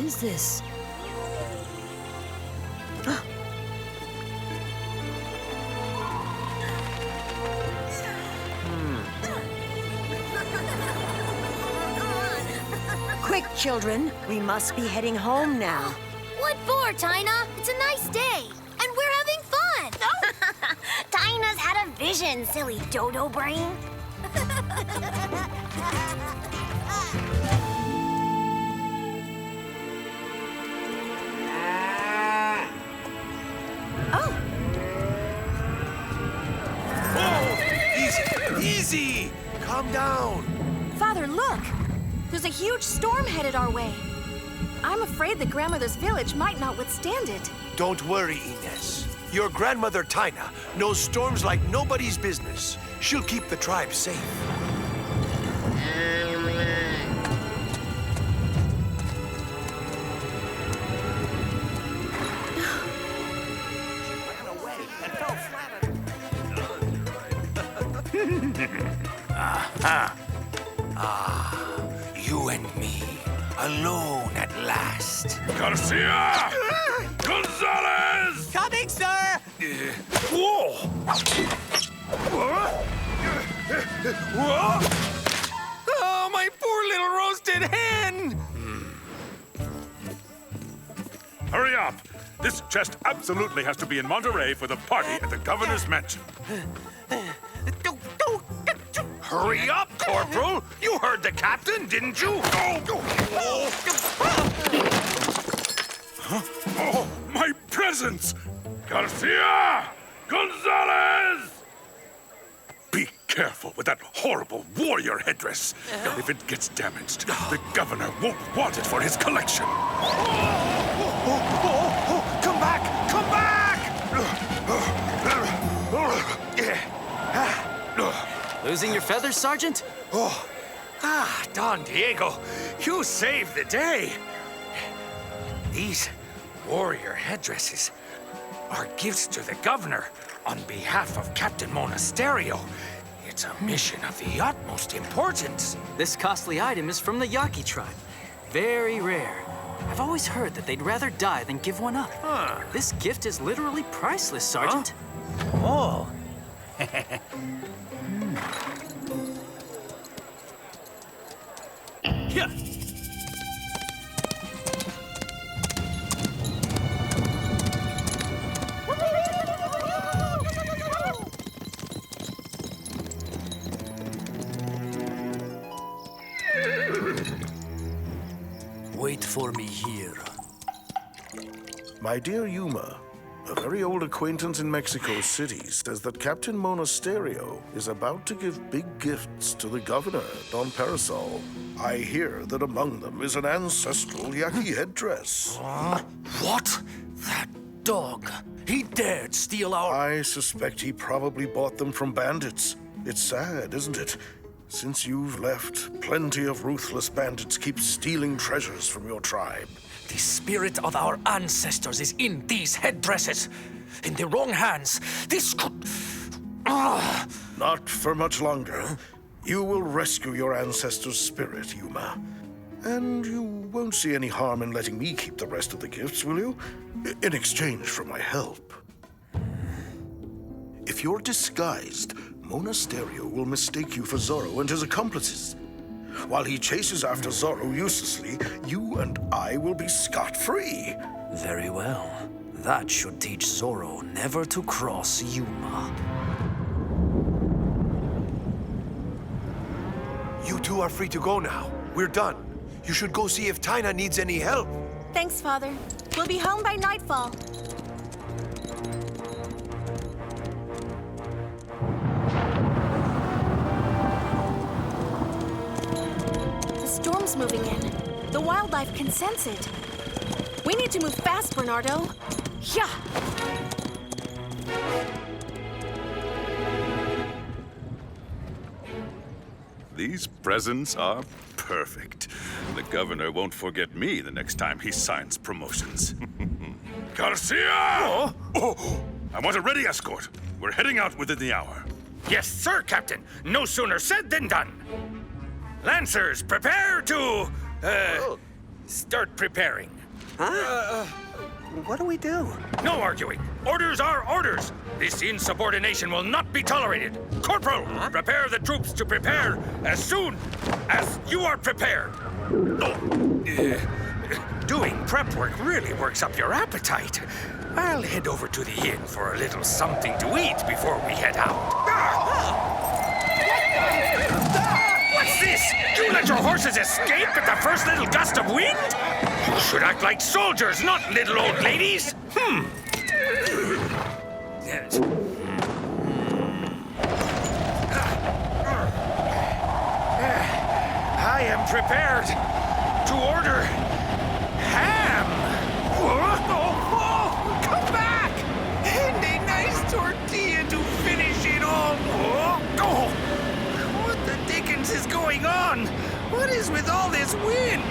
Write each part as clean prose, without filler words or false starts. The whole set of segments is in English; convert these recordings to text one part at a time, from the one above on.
is this? Quick, children. We must be heading home now. What for, Tina? It's a nice day, and we're having fun. Tina's had a vision, silly dodo brain. Easy! Calm down. Father, look! There's a huge storm headed our way. I'm afraid the grandmother's village might not withstand it. Don't worry, Ines. Your grandmother, Tina, knows storms like nobody's business. She'll keep the tribe safe. You and me, alone at last. Garcia! Gonzalez! Coming, sir! Whoa! Oh, my poor little roasted hen! Hurry up! This chest absolutely has to be in Monterey for the party at the governor's mansion. Hurry up, Corporal! You heard the captain, didn't you? Oh, my presents! Garcia! Gonzalez! Be careful with that horrible warrior headdress. If it gets damaged, the governor won't want it for his collection. Come back! Come back! Losing your feathers, Sergeant? Don Diego, you saved the day. These warrior headdresses are gifts to the governor on behalf of Captain Monasterio. It's a mission of the utmost importance. This costly item is from the Yaqui tribe. Very rare. I've always heard that they'd rather die than give one up. This gift is literally priceless, Sergeant. Oh. Here. Wait for me here. My dear Yuma, a very old acquaintance in Mexico City says that Captain Monasterio is about to give big gifts to the governor, Don Parasol. I hear that among them is an ancestral Yaqui headdress. What? That dog. He dared steal our... I suspect he probably bought them from bandits. It's sad, isn't it? Since you've left, plenty of ruthless bandits keep stealing treasures from your tribe. The spirit of our ancestors is in these headdresses. In the wrong hands, this could... Not for much longer. You will rescue your ancestors' spirit, Yuma. And you won't see any harm in letting me keep the rest of the gifts, will you? In exchange for my help. If you're disguised, Monasterio will mistake you for Zorro and his accomplices. While he chases after Zorro uselessly, you and I will be scot-free. Very well. That should teach Zorro never to cross Yuma. You two are free to go now. We're done. You should go see if Tina needs any help. Thanks, Father. We'll be home by nightfall. The storm's moving in. The wildlife can sense it. We need to move fast, Bernardo. Yeah. These presents are perfect. The governor won't forget me the next time he signs promotions. Garcia! Oh, I want a ready escort. We're heading out within the hour. Yes, sir, Captain. No sooner said than done. Lancers, prepare to, start preparing. What do we do? No arguing. Orders are orders. This insubordination will not be tolerated. Corporal, prepare the troops to prepare as soon as you are prepared. Doing prep work really works up your appetite. I'll head over to the inn for a little something to eat before we head out. What's this? You let your horses escape at the first little gust of wind? You should act like soldiers, not little old ladies. Yes. I am prepared to order ham. Come back! And a nice tortilla to finish it all. What the dickens is going on? What is with all this wind?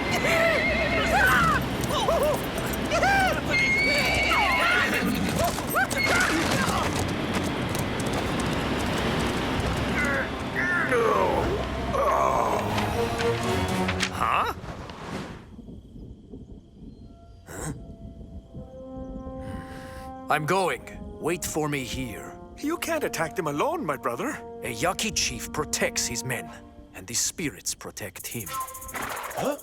Huh? I'm going. Wait for me here. You can't attack them alone, my brother. A Yaqui chief protects his men, and the spirits protect him. Huh?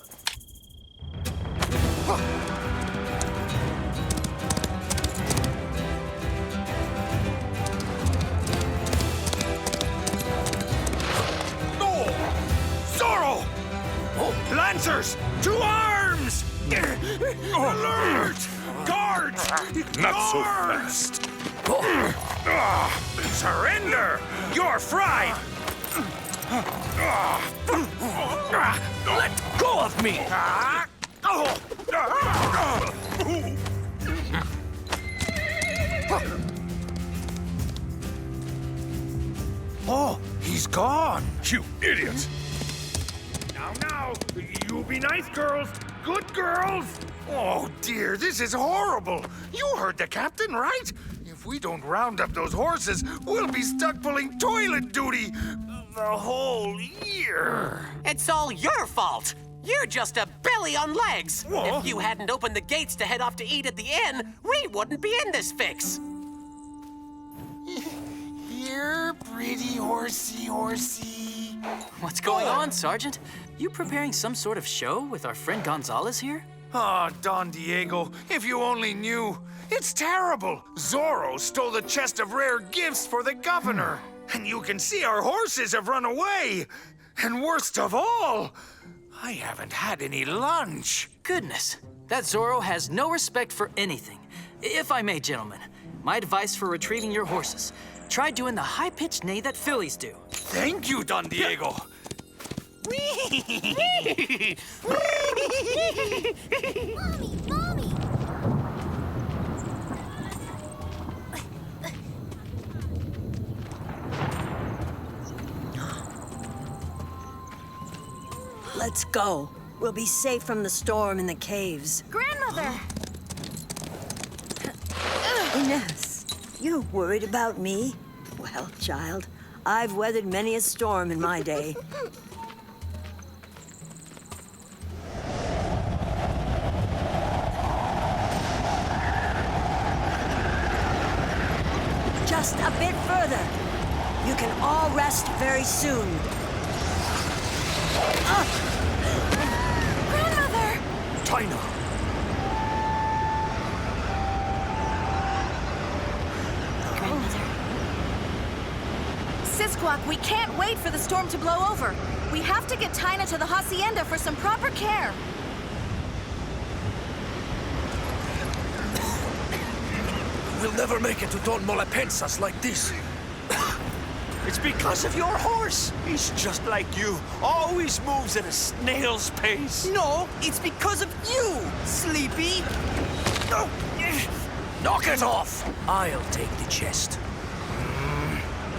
No! Zorro! Lancers! To arms! Alert! Guards! Not so fast. Surrender! You're fried! Let go of me! Oh, he's gone! You idiot! Now, you be nice girls. Good girls. Oh, dear, this is horrible. You heard the captain, right? If we don't round up those horses, we'll be stuck pulling toilet duty the whole year. It's all your fault. You're just a belly on legs. Whoa. If you hadn't opened the gates to head off to eat at the inn, we wouldn't be in this fix. Here, pretty horsey. What's going on, Sergeant? You preparing some sort of show with our friend Gonzalez here? Ah, Don Diego, if you only knew. It's terrible. Zorro stole the chest of rare gifts for the governor. And you can see our horses have run away. And worst of all, I haven't had any lunch. Goodness, that Zorro has no respect for anything. If I may, gentlemen, my advice for retrieving your horses, try doing the high-pitched neigh that fillies do. Thank you, Don Diego. Mommy! Let's go. We'll be safe from the storm in the caves. Grandmother! Ines, you're worried about me? Well, child, I've weathered many a storm in my day. Just a bit further. You can all rest very soon. Grandmother! China! Sisquak, we can't wait for the storm to blow over. We have to get Tina to the hacienda for some proper care. We'll never make it to Don Molapensas like this. It's because of your horse. He's just like you. Always moves at a snail's pace. No, it's because of you, Sleepy. Knock it off! I'll take the chest.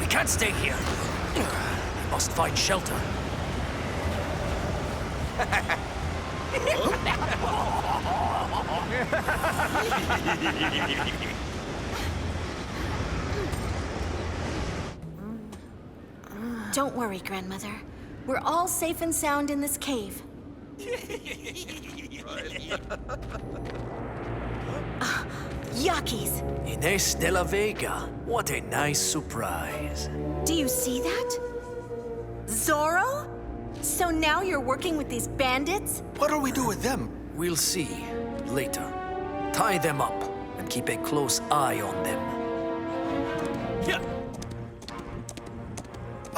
We can't stay here. We must find shelter. Don't worry, Grandmother. We're all safe and sound in this cave. Yakis! Ines de la Vega. What a nice surprise. Do you see that? Zorro? So now you're working with these bandits? What'll we do with them? We'll see later. Tie them up and keep a close eye on them.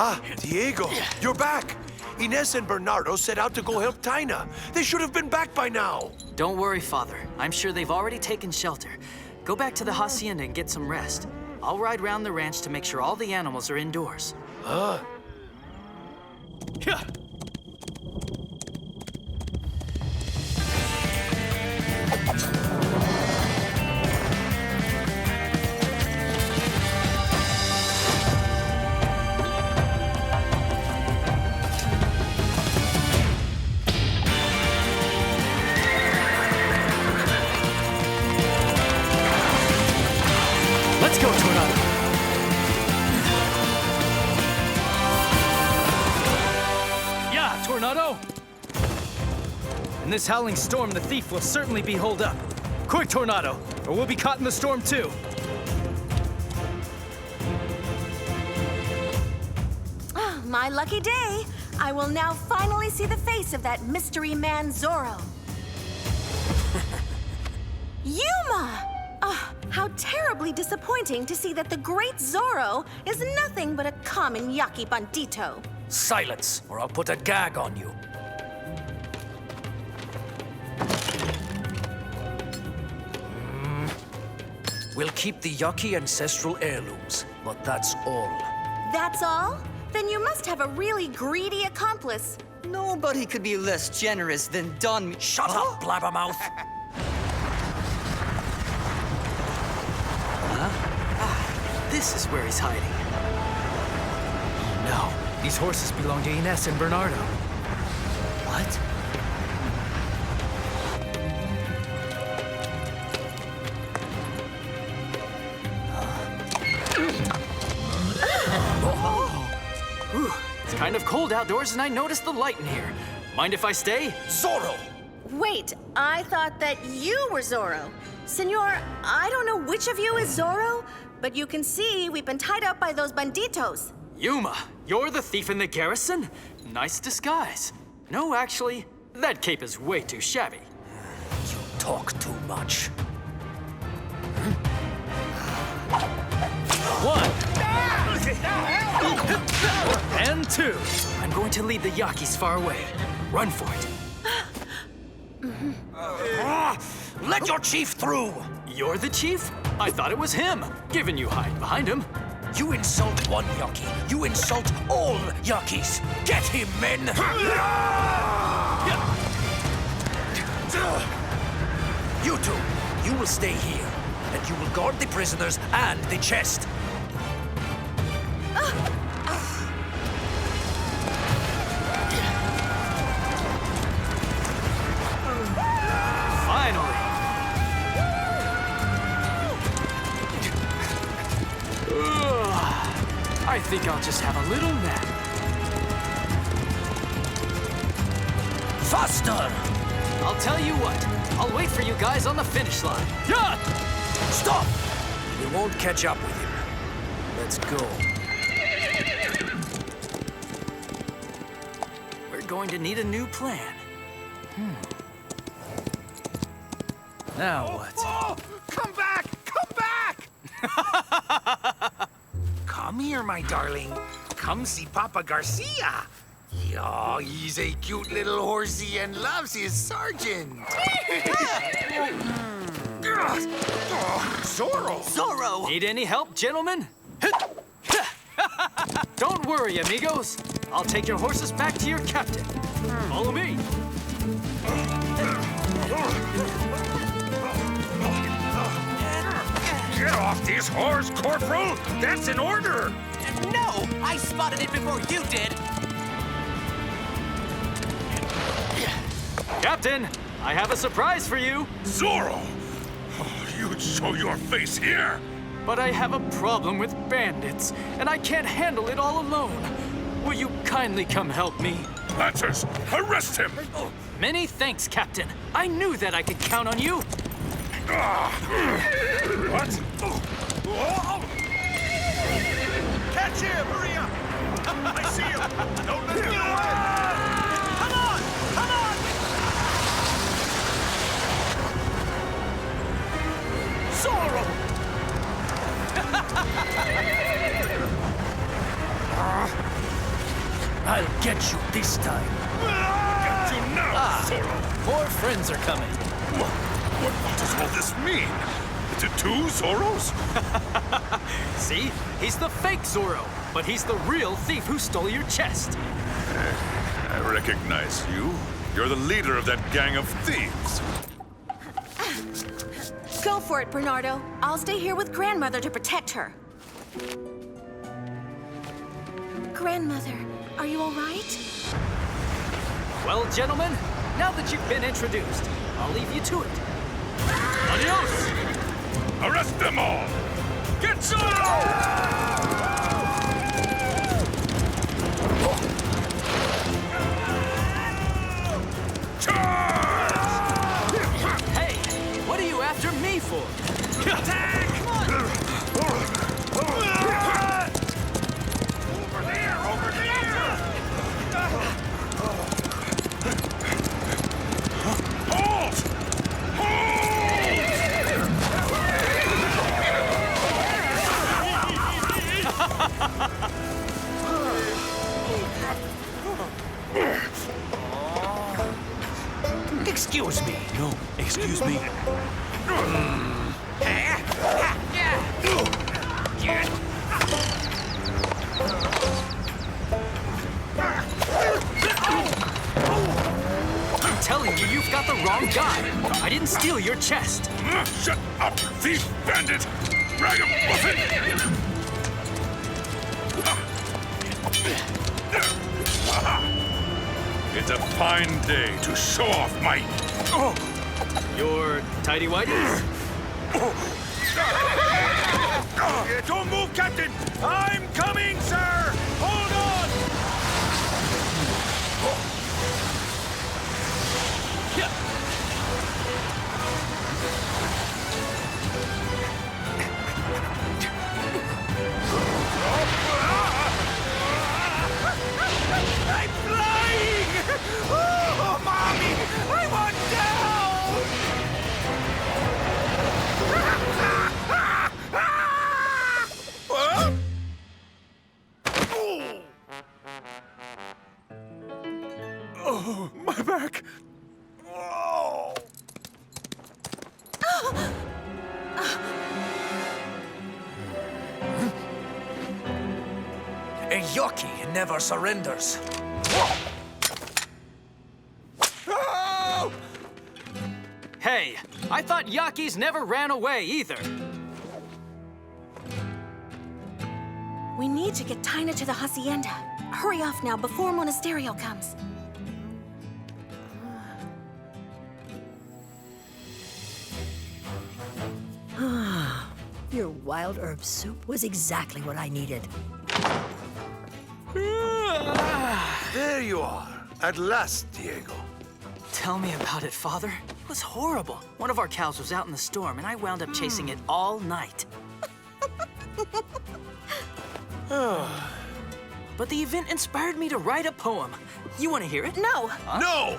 Ah, Diego, you're back. Ines and Bernardo set out to go help Taina. They should have been back by now. Don't worry, Father. I'm sure they've already taken shelter. Go back to the hacienda and get some rest. I'll ride round the ranch to make sure all the animals are indoors. Huh? Let's go, Tornado! Yeah, Tornado! In this howling storm, the thief will certainly be holed up. Quick, Tornado, or we'll be caught in the storm too. My lucky day. I will now finally see the face of that mystery man Zorro. Yuma! Ah, how terribly disappointing to see that the great Zorro is nothing but a common Yaqui bandito. Silence, or I'll put a gag on you. We'll keep the Yaqui ancestral heirlooms, but that's all. That's all? Then you must have a really greedy accomplice. Nobody could be less generous than Don... Shut up, blabbermouth! This is where he's hiding. No, these horses belong to Ines and Bernardo. What? It's kind of cold outdoors and I noticed the light in here. Mind if I stay? Zorro! Wait, I thought that you were Zorro. Senor, I don't know which of you is Zorro, but you can see we've been tied up by those banditos. Yuma, you're the thief in the garrison? Nice disguise. No, actually, that cape is way too shabby. You talk too much. One. And two. I'm going to lead the Yakis far away. Run for it. Let your chief through! You're the chief? I thought it was him, given you hide behind him. You insult one Yaqui, you insult all Yakis! Get him, men! You two, you will stay here, and you will guard the prisoners and the chest. Finally! I think I'll just have a little nap. Faster! I'll tell you what, I'll wait for you guys on the finish line. Yeah! Stop! We won't catch up with him. Let's go. We're going to need a new plan. Now what? Oh, come back! Come back! Come here, my darling. Come see Papa Garcia. Oh, he's a cute little horsey and loves his sergeant. Zorro! Zorro! Need any help, gentlemen? Don't worry, amigos. I'll take your horses back to your captain. Follow me. Get off this horse, Corporal! That's an order! No! I spotted it before you did! Captain, I have a surprise for you. Zorro! Oh, you'd show your face here! But I have a problem with bandits, and I can't handle it all alone. Will you kindly come help me? Lancers, arrest him! Many thanks, Captain. I knew that I could count on you. What? Catch him! Hurry up! I see him! Don't let me away! Come on! Come on! Zorro! I'll get you this time. Get you now, Zorro! More friends are coming. What does all this mean? Is it two Zorros? See? He's the fake Zorro, but he's the real thief who stole your chest. I recognize you. You're the leader of that gang of thieves. Go for it, Bernardo. I'll stay here with Grandmother to protect her. Grandmother, are you all right? Well, gentlemen, now that you've been introduced, I'll leave you to it. Adios! Arrest them all! Get Zorro! Hey, what are you after me for? Attack! Over there! Halt! Excuse me. No, excuse me. I'm telling you, you've got the wrong guy. I didn't steal your chest. Shut up, thief bandit! Ragamuffin! It's a fine day to show off my... Your tidy-whities? Don't move, Captain! I'm coming, sir! Hold on! I'm flying! Oh, Mommy! I want down! Oh, my back! Oh. A Yoki never surrenders. Hey, I thought Yakis never ran away either. We need to get Tina to the hacienda. Hurry off now before Monasterio comes. Your wild herb soup was exactly what I needed. There you are. At last, Diego. Tell me about it, Father. It was horrible. One of our cows was out in the storm, and I wound up chasing it all night. But the event inspired me to write a poem. You want to hear it? No! No!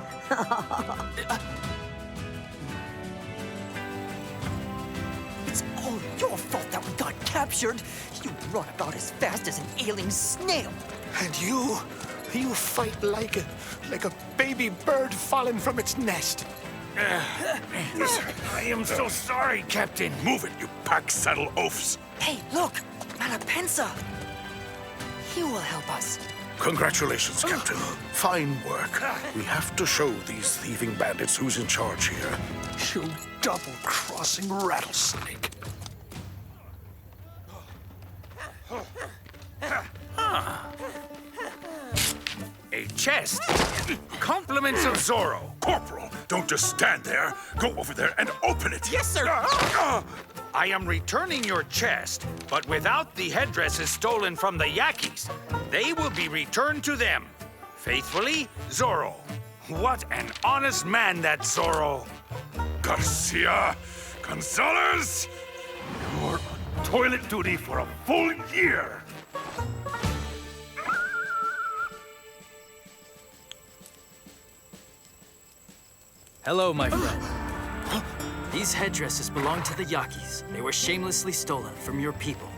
It's all your fault that we got captured. You run about as fast as an ailing snail. And you fight like a baby bird fallen from its nest. I am so sorry, Captain. Move it, you pack-saddle oafs. Hey, look! Malapensa! He will help us. Congratulations, Captain. Fine work. We have to show these thieving bandits who's in charge here. You double-crossing rattlesnake. A chest? Compliments of Zorro. Corporal, don't just stand there. Go over there and open it. Yes, sir. I am returning your chest, but without the headdresses stolen from the Yakis. They will be returned to them. Faithfully, Zorro. What an honest man that Zorro. Garcia, Gonzalez, you're on toilet duty for a full year. Hello, my friend. These headdresses belong to the Yakis. They were shamelessly stolen from your people.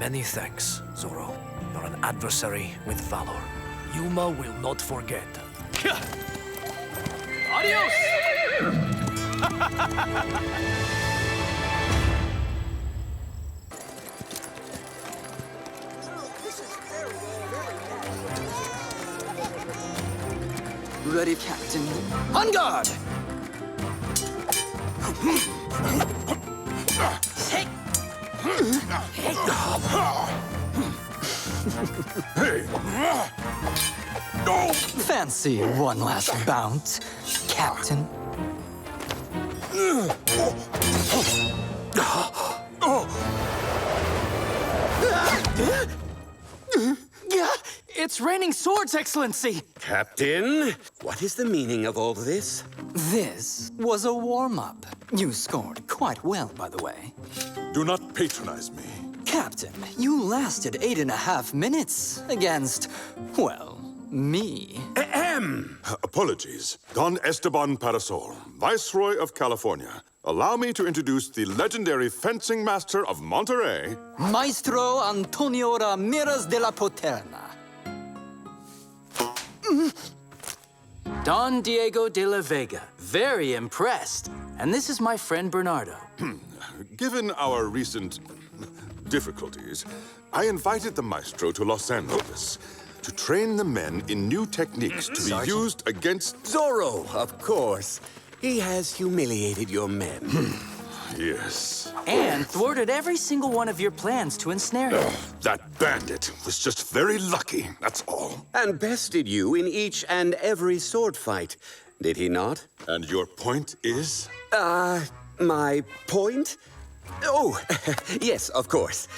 Many thanks, Zorro. You're an adversary with valor. Yuma will not forget. Adios! Ready, Captain. On guard! Fancy one last bout, Captain? It's raining swords, Excellency! Captain, what is the meaning of all this? This was a warm-up. You scored quite well, by the way. Do not patronize me. Captain, you lasted 8.5 minutes against, well, me. Apologies. Don Esteban Parasol, Viceroy of California. Allow me to introduce the legendary fencing master of Monterrey, Maestro Antonio Ramirez de la Poterna. Don Diego de la Vega. Very impressed. And this is my friend Bernardo. Given our recent difficulties, I invited the maestro to Los Angeles to train the men in new techniques to be used against... Zorro, of course. He has humiliated your men. Yes. And thwarted every single one of your plans to ensnare you. That bandit was just very lucky, that's all. And bested you in each and every sword fight, did he not? And your point is? My point? Oh, yes, of course.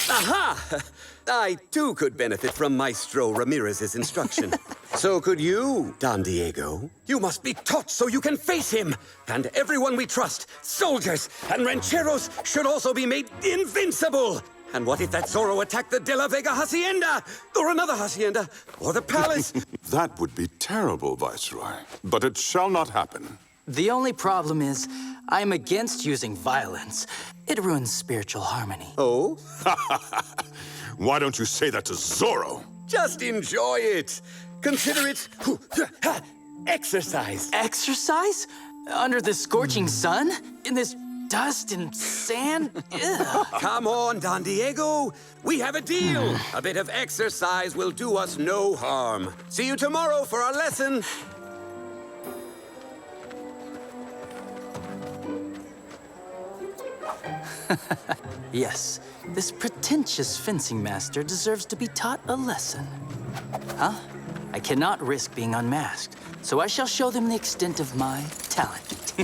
Aha! I, too, could benefit from Maestro Ramirez's instruction. So could you, Don Diego. You must be taught so you can face him. And everyone we trust, soldiers and rancheros, should also be made invincible. And what if that Zorro attacked the De La Vega Hacienda? Or another hacienda? Or the palace? That would be terrible, Viceroy. But it shall not happen. The only problem is, I'm against using violence. It ruins spiritual harmony. Oh? Why don't you say that to Zorro? Just enjoy it. Consider it exercise. Exercise? Under the scorching sun? In this dust and sand? Ugh. Come on, Don Diego. We have a deal. A bit of exercise will do us no harm. See you tomorrow for our lesson. Yes, this pretentious fencing master deserves to be taught a lesson. Huh? I cannot risk being unmasked, so I shall show them the extent of my talent.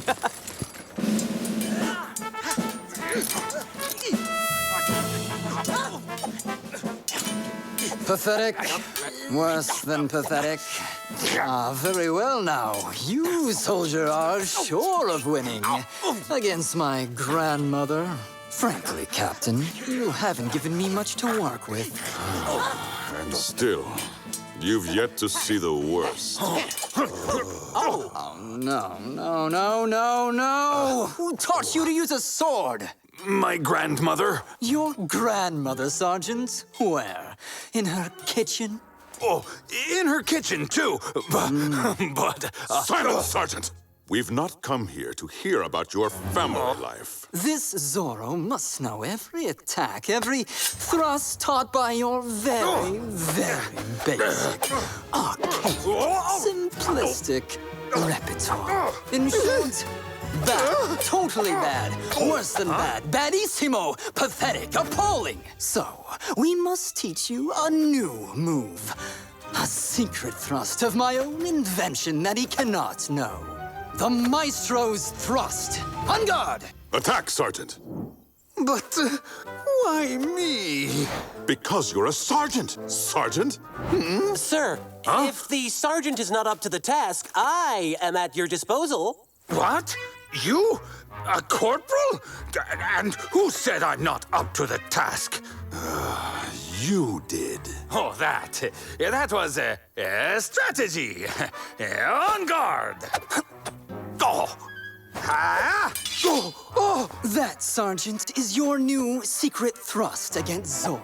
Pathetic. Worse than pathetic. Ah, very well now. You, soldier, are sure of winning against my grandmother. Frankly, Captain, you haven't given me much to work with. And still, you've yet to see the worst. Oh, no. Who taught you to use a sword? My grandmother? Your grandmother, Sergeant? Where? In her kitchen? Oh, in her kitchen, too. But... Silence, Sergeant! We've not come here to hear about your family life. This Zorro must know every attack, every thrust taught by your very, very basic, archaic, simplistic repertoire. In short, bad, totally bad, worse than bad, badissimo, pathetic, appalling. So, we must teach you a new move. A secret thrust of my own invention that he cannot know. The Maestro's thrust. On guard! Attack, Sergeant! But why me? Because you're a sergeant. Sergeant? Sir, if the sergeant is not up to the task, I am at your disposal. What? You? A corporal? And who said I'm not up to the task? You did. Oh, that was a strategy. On guard. Oh. Ah. That, Sergeant, is your new secret thrust against Zorro.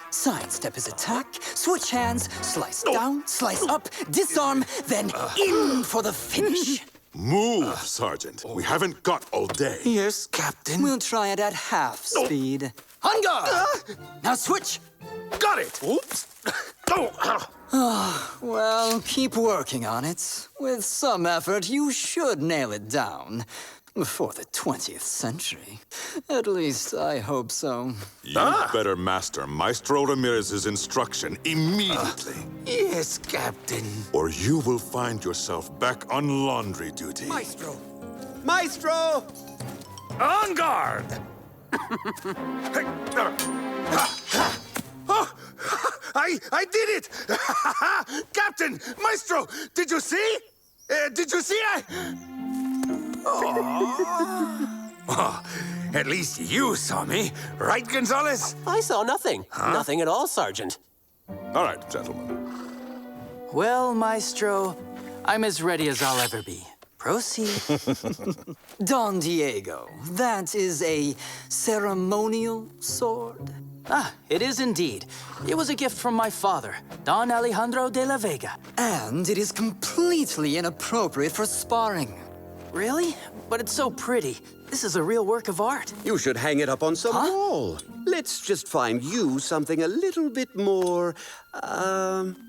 Sidestep his attack, switch hands, slice down, slice up, disarm, then in for the finish. Move, Sergeant. We haven't got all day. Yes, Captain. We'll try it at half speed. On guard! Now switch! Got it! Oops! Well, keep working on it. With some effort, you should nail it down. Before the 20th century. At least, I hope so. You better master Maestro Ramirez's instruction immediately. Yes, Captain. Or you will find yourself back on laundry duty. Maestro! Maestro! On guard! Oh, I did it! Captain! Maestro! Did you see? Did you see? Oh, at least you saw me, right, Gonzalez? I saw nothing. Nothing at all, Sergeant. All right, gentlemen. Well, Maestro, I'm as ready as I'll ever be. Proceed. Don Diego, that is a ceremonial sword? Ah, it is indeed. It was a gift from my father, Don Alejandro de la Vega. And it is completely inappropriate for sparring. Really? But it's so pretty. This is a real work of art. You should hang it up on some wall. Let's just find you something a little bit more,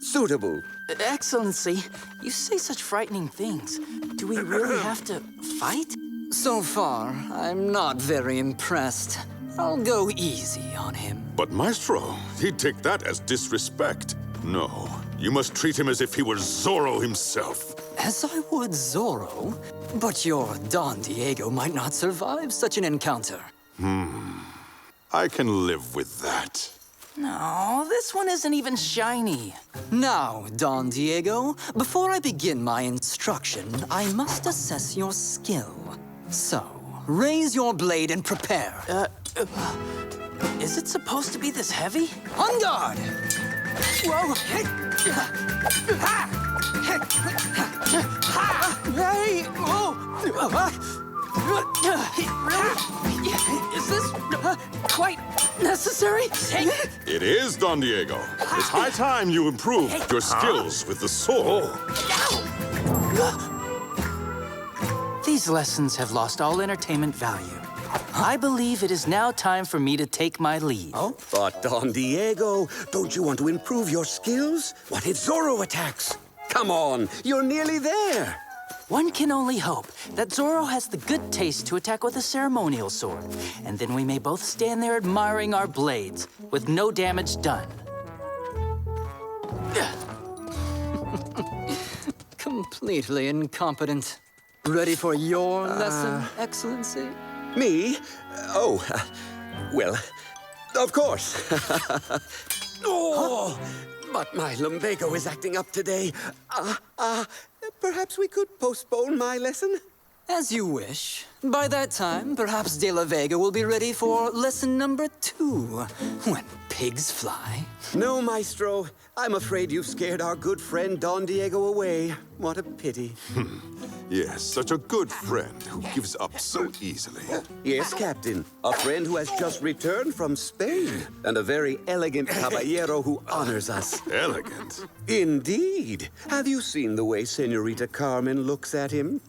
suitable. Excellency, you say such frightening things. Do we really have to fight? So far, I'm not very impressed. I'll go easy on him. But Maestro, he'd take that as disrespect. No, you must treat him as if he were Zorro himself. As I would Zorro, but your Don Diego might not survive such an encounter. I can live with that. No, this one isn't even shiny. Now, Don Diego, before I begin my instruction, I must assess your skill. So, raise your blade and prepare. Is it supposed to be this heavy? On guard! Whoa! Hey! Really? Is this quite necessary? It is, Don Diego. It's high time you improved your skills with the sword. These lessons have lost all entertainment value. I believe it is now time for me to take my leave. Oh? But Don Diego, don't you want to improve your skills? What if Zorro attacks? Come on, you're nearly there. One can only hope that Zorro has the good taste to attack with a ceremonial sword, and then we may both stand there admiring our blades, with no damage done. Completely incompetent. Ready for your lesson, Excellency? Me? Oh, well, of course. Oh, but my lumbago is acting up today. Perhaps we could postpone my lesson? As you wish. By that time, perhaps De La Vega will be ready for lesson number 2, when pigs fly. No, Maestro. I'm afraid you've scared our good friend Don Diego away. What a pity. Yes, such a good friend who gives up so easily. Yes, Captain. A friend who has just returned from Spain. And a very elegant caballero who honors us. Elegant? Indeed. Have you seen the way Senorita Carmen looks at him?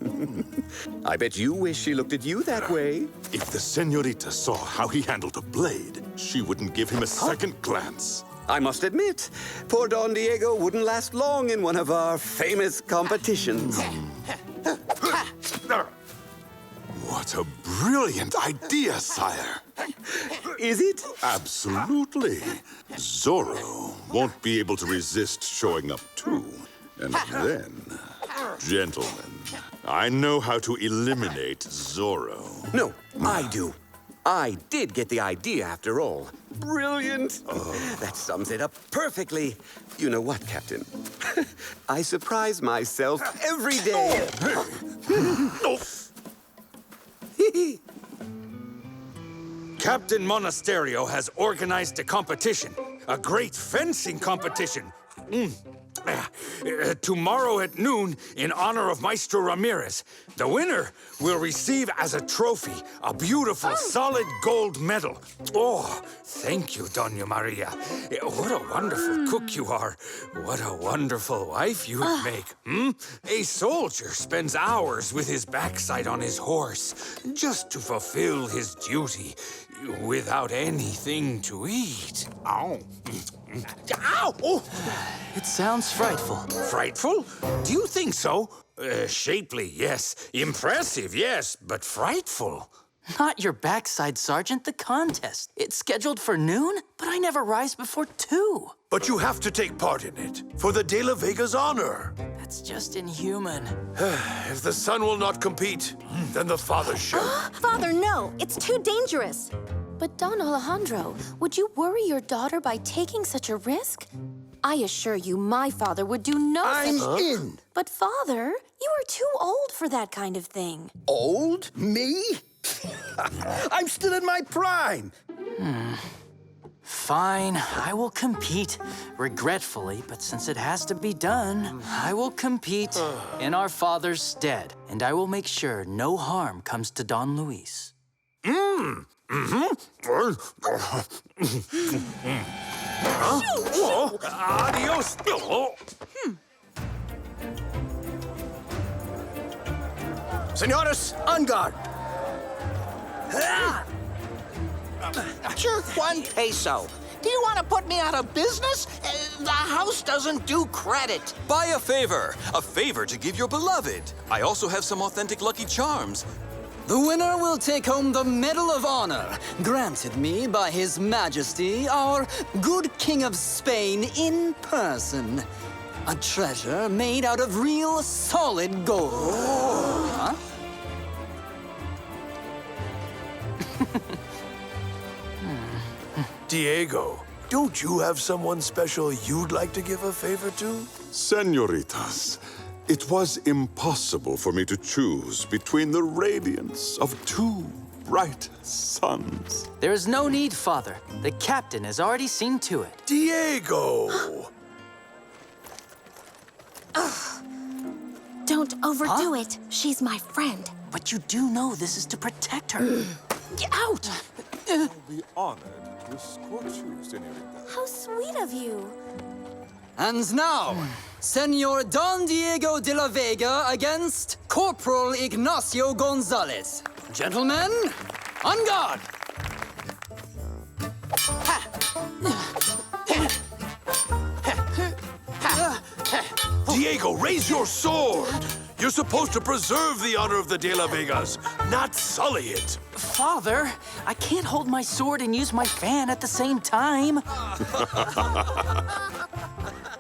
I bet you wish she looked at you that way. If the Senorita saw how he handled a blade, she wouldn't give him a second glance. I must admit, poor Don Diego wouldn't last long in one of our famous competitions. What a brilliant idea, sire. Is it? Absolutely. Zorro won't be able to resist showing up too. And then, gentlemen, I know how to eliminate Zorro. No, I do. I did get the idea after all. Brilliant. That sums it up perfectly. You know what, Captain? I surprise myself every day. Captain Monasterio has organized a competition, a great fencing competition. Tomorrow at noon, in honor of Maestro Ramirez. The winner will receive as a trophy a beautiful, solid gold medal. Oh, thank you, Doña Maria. What a wonderful cook you are. What a wonderful wife you would make. A soldier spends hours with his backside on his horse just to fulfill his duty without anything to eat. Ow. Ow! It sounds frightful. Frightful? Do you think so? Shapely, yes. Impressive, yes. But frightful? Not your backside, Sergeant. The contest. It's scheduled for noon, but I never rise before 2. But you have to take part in it, for the De La Vega's honor. That's just inhuman. If the son will not compete, then the father shall. Father, no! It's too dangerous! But Don Alejandro, would you worry your daughter by taking such a risk? I assure you, my father would do no I'm in. But father, you are too old for that kind of thing. Old? Me? I'm still in my prime. Fine, I will compete. Regretfully, but since it has to be done, I will compete in our father's stead. And I will make sure no harm comes to Don Luis. Adios. Senores, en garde. Jerk 1 peso. Do you want to put me out of business? The house doesn't do credit. Buy a favor to give your beloved. I also have some authentic Lucky Charms. The winner will take home the Medal of Honor, granted me by His Majesty, our good King of Spain in person. A treasure made out of real solid gold. Huh? Diego, don't you have someone special you'd like to give a favor to? Senoritas, it was impossible for me to choose between the radiance of 2 bright suns. There is no need, Father. The captain has already seen to it. Diego! Don't overdo it. She's my friend. But you do know this is to protect her. Get out! I'll be honored to escort you, Senorita. How sweet of you. And now, Senor Don Diego de la Vega against Corporal Ignacio Gonzalez. Gentlemen, en garde! Diego, raise your sword! You're supposed to preserve the honor of the De La Vegas, not sully it. Father, I can't hold my sword and use my fan at the same time.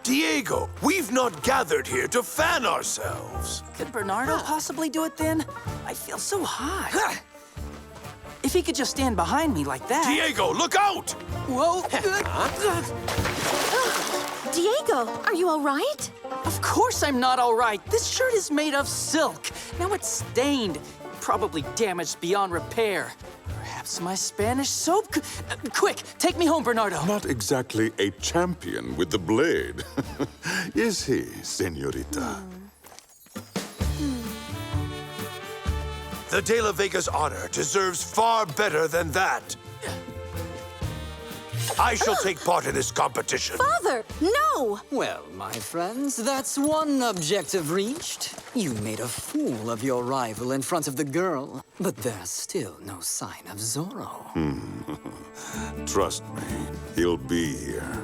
Diego, we've not gathered here to fan ourselves. Could Bernardo possibly do it then? I feel so hot. If he could just stand behind me like that. Diego, look out! Whoa. Diego, are you all right? Of course I'm not all right. This shirt is made of silk. Now it's stained, probably damaged beyond repair. Perhaps my Spanish soap could... quick, take me home, Bernardo. Not exactly a champion with the blade. Is he, Senorita? The De La Vega's honor deserves far better than that. I shall take part in this competition. Father, no! Well, my friends, that's one objective reached. You made a fool of your rival in front of the girl, but there's still no sign of Zorro. Trust me, he'll be here.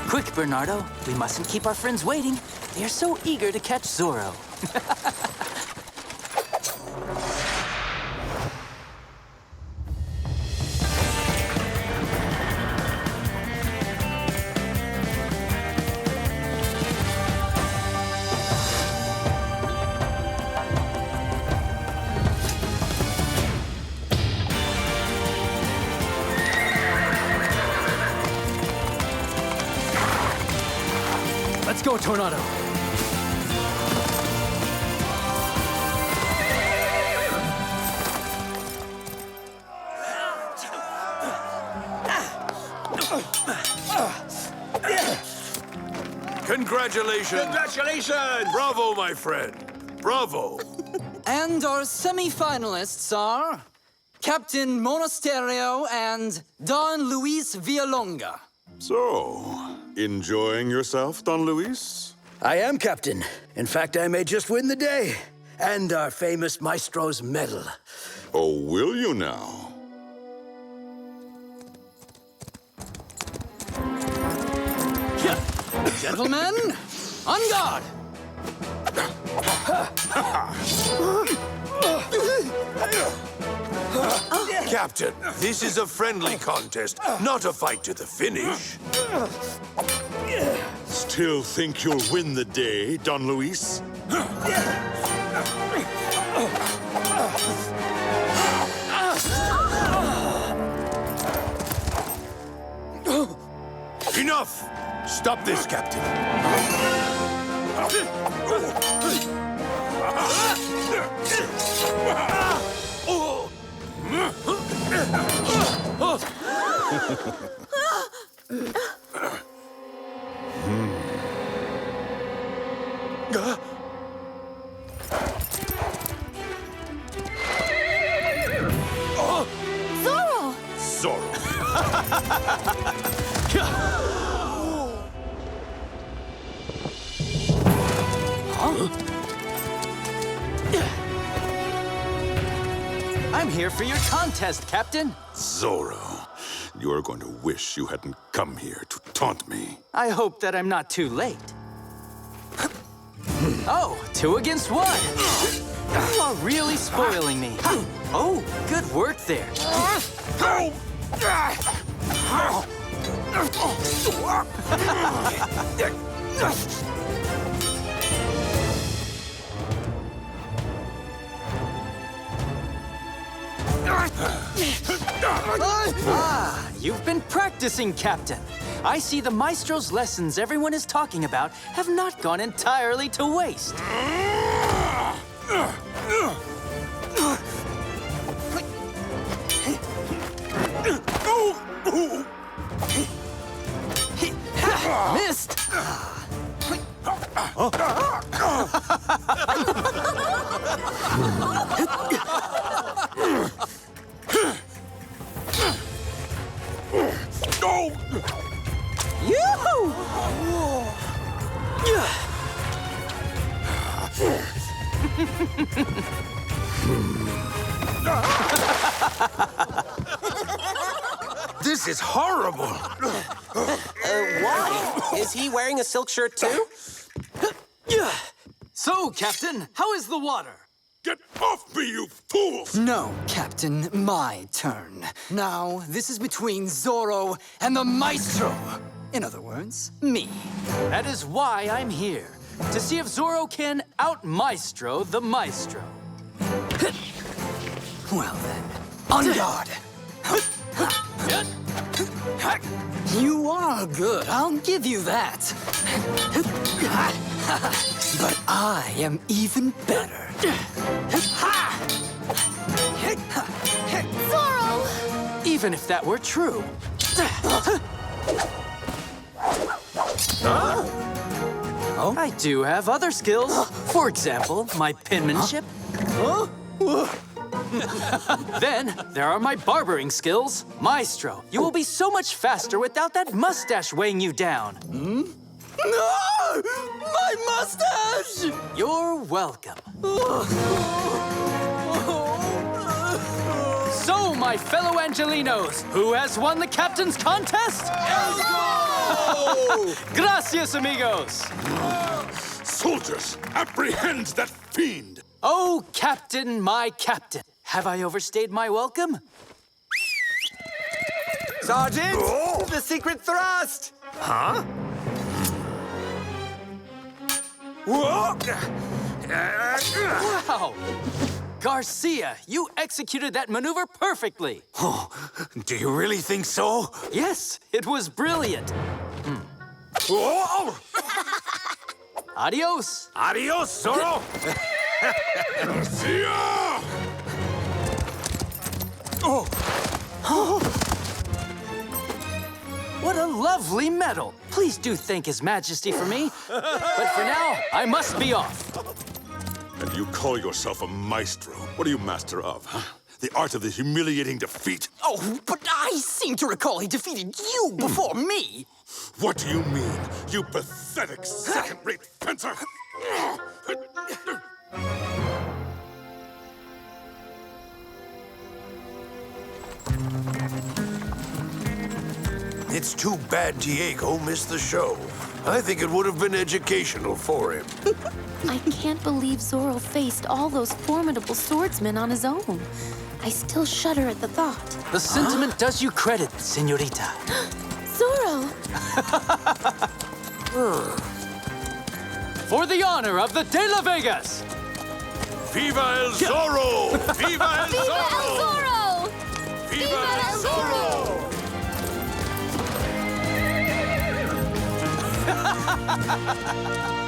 Quick, Bernardo. We mustn't keep our friends waiting. They are so eager to catch Zorro. go, Tornado. Congratulations! Congratulations! Bravo, my friend. Bravo. And our semi-finalists are Captain Monasterio and Don Luis Villalonga. So, enjoying yourself, Don Luis? I am, Captain. In fact, I may just win the day. And our famous Maestro's medal. Oh, will you now? Gentlemen, on guard! Captain, this is a friendly contest, not a fight to the finish. Still think you'll win the day, Don Luis? Enough! Stop this, Captain. Zorro! Zorro. I'm here for your contest, Captain. Zorro, you're going to wish you hadn't come here to taunt me. I hope that I'm not too late. Oh, 2 against 1. You are really spoiling me. Oh, good work there. Ah, you've been practicing, Captain. I see the Maestro's lessons everyone is talking about have not gone entirely to waste. Missed! Yoo-hoo! This is horrible. Why? Is he wearing a silk shirt too? So, Captain, how is the water? Get off me, you fools! No, Captain, my turn. Now, this is between Zorro and the Maestro. In other words, me. That is why I'm here. To see if Zorro can out-Maestro the Maestro. Well then, on guard. You are good, I'll give you that. But I am even better. Zorro! Even if that were true. Oh, I do have other skills. For example, my penmanship. Then there are my barbering skills. Maestro, you will be so much faster without that mustache weighing you down. No! My mustache! You're welcome. So, my fellow Angelinos, who has won the captain's contest? Gracias, amigos. Soldiers, apprehend that fiend! Oh, Captain, my captain. Have I overstayed my welcome? Sergeant, the secret thrust! Huh? Wow! Garcia, you executed that maneuver perfectly. Oh, do you really think so? Yes, it was brilliant. Adios. Adios, Zorro! Garcia! What a lovely medal. Please do thank His Majesty for me. But for now, I must be off. And you call yourself a maestro? What are you master of, huh? The art of the humiliating defeat? Oh, but I seem to recall he defeated you before me. What do you mean, you pathetic second-rate fencer? It's too bad Diego missed the show. I think it would have been educational for him. I can't believe Zorro faced all those formidable swordsmen on his own. I still shudder at the thought. The sentiment does you credit, señorita. Zorro! For the honor of the De La Vegas! Viva el Zorro! Viva el Viva Zorro! el Zorro! Viva el Zorro! Ha ha ha ha!